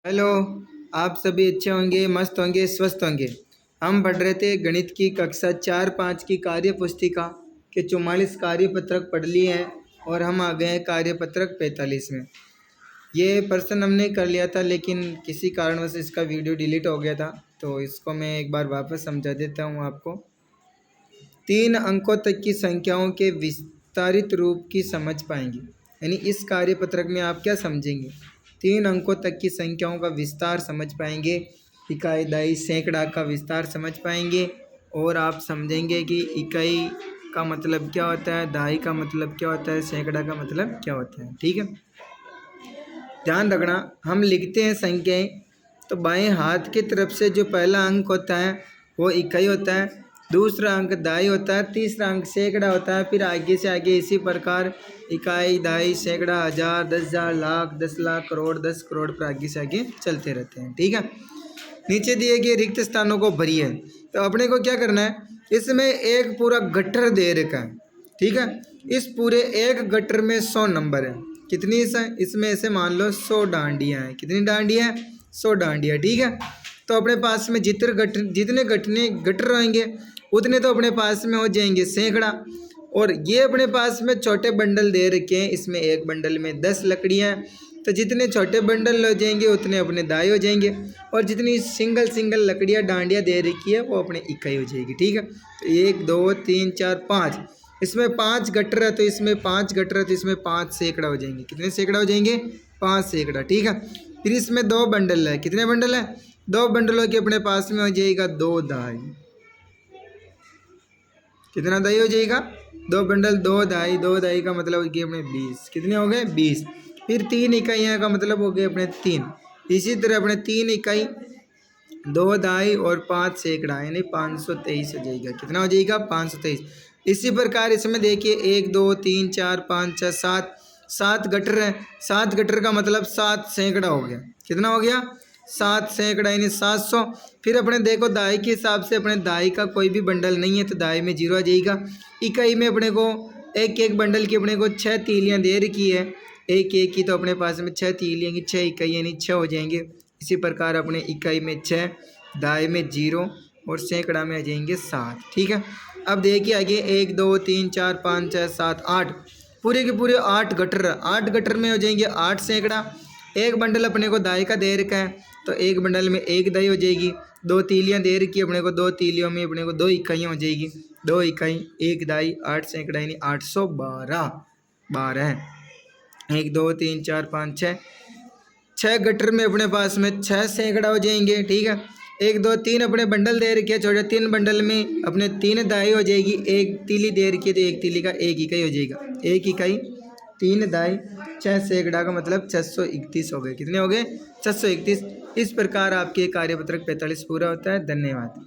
Hello. आप सभी अच्छे होंगे, मस्त होंगे, स्वस्थ होंगे। हम पढ़ रहे थे गणित की कक्षा 4-5 की कार्य पुस्तिका के 44 कार्यपत्रक पढ़ लिए हैं और हम आ गए हैं कार्यपत्रक 45 में। ये प्रश्न हमने कर लिया था, लेकिन किसी कारणवश इसका वीडियो डिलीट हो गया था, तो इसको मैं एक बार वापस समझा देता हूँ आपको। 3 अंकों तक की संख्याओं के विस्तारित रूप की समझ पाएंगे, यानी इस कार्यपत्रक में आप क्या समझेंगे? 3 अंकों तक की संख्याओं का विस्तार समझ पाएंगे, इकाई, दहाई, सैकड़ा का विस्तार समझ पाएंगे, और आप समझेंगे कि इकाई का मतलब क्या होता है, दहाई का मतलब क्या होता है, सैकड़ा का मतलब क्या होता है। ठीक है, ध्यान रखना। हम लिखते हैं संख्याएं, तो बाएं हाथ की तरफ से जो पहला अंक होता है वो इकाई होता है, दूसरा अंक दहाई होता है, तीसरा अंक सैकड़ा होता है। फिर आगे से आगे इसी प्रकार इकाई, दहाई, सैकड़ा, हज़ार, 10,000, लाख, 10 लाख, करोड़, 10 करोड़ पर आगे से आगे चलते रहते हैं। ठीक है, नीचे दिए गए रिक्त स्थानों को भरिए। तो अपने को क्या करना है, इसमें एक पूरा गट्ठर दे रखा है। ठीक है, इस पूरे एक गट्ठर में 100 नंबर है। कितनी इसमें ऐसे मान लो 100 डांडियाँ हैं। कितनी डांडियाँ हैं? 100 डांडियाँ। ठीक है, तो अपने पास में जितने गट्ठर रहेंगे उतने तो अपने पास में हो जाएंगे सैकड़ा। और ये अपने पास में छोटे बंडल दे रखे हैं, इसमें एक बंडल में 10 लकड़ियाँ हैं, तो जितने छोटे बंडल हो जाएंगे उतने अपने दाएँ हो जाएंगे, और जितनी सिंगल लकड़ियाँ डांडियाँ दे रखी है वो अपने इकाई हो जाएगी। ठीक है, तो 1 2 3 4 5, इसमें 5 गट्ठर है, तो इसमें 5 गट्ठर है, तो इसमें 5 सैकड़ा हो जाएंगे। कितने सैकड़ा हो जाएंगे? 5 सैकड़ा। ठीक है, फिर इसमें 2 बंडल है। कितने बंडल है? 2 बंडलों के अपने पास में हो जाएगा 2 दाई। कितना दाई हो जाएगा? 2 बंडल, 2 दाई। 2 दाई का मतलब हो गया अपने 20। कितने हो गए? 20। फिर 3 इकाइयाँ का मतलब हो गए अपने 3। इसी तरह अपने 3 इकाई, 2 दाई और 5 सैकड़ा, यानी 523 हो जाएगा। कितना हो जाएगा? 523। इसी प्रकार इसमें देखिए 1 2 3 4 5 6 7, 7 गट्ठर है। 7 गट्ठर का मतलब 7 सैकड़ा हो गया। कितना हो गया? 7 सैकड़ा, यानी 700। फिर अपने देखो दाई के हिसाब से अपने दाई का कोई भी बंडल नहीं है, तो दाई में 0 आ जाएगा। इकाई में अपने को एक एक बंडल की अपने को 6 तीलियाँ दे रखी है, एक एक की, तो अपने पास में 6 तीलियाँ की 6 इकाई, यानी 6 हो जाएंगे। इसी प्रकार अपने इकाई में 6, दाई में 0 और सैकड़ा में आ जाएंगे 7। ठीक है, अब देखिए आगे 1 2 3 4 5 6 7 8, पूरे के पूरे 8 गट्ठर। 8 गट्ठर में हो जाएंगे 8 सैकड़ा। एक बंडल अपने को दाई का दे रखा है, तो एक बंडल में एक दाई हो जाएगी। 2 तीलियाँ दे रखी है अपने को, 2 तीलियों में अपने को 2 इकाइयाँ हो जाएगी। 2 इकाई, एक दाई, 8 सैकड़ा, यानी 812। 12 1 2 3 4 5 6, 6 गट्ठर में अपने पास में 6 सैकड़ा हो जाएंगे। ठीक है, 1 2 3 अपने बंडल दे रखे, छोटे 3 बंडल में अपने 3 दाई हो जाएगी। एक तीली दे रखी है, तो एक तीली का एक इकाई हो जाएगा। एक इकाई, 3 दाई, 6 सैकड़ा का मतलब 631 हो गए। कितने हो गए? 631। इस प्रकार आपके कार्यपत्रक 45 पूरा होता है। धन्यवाद।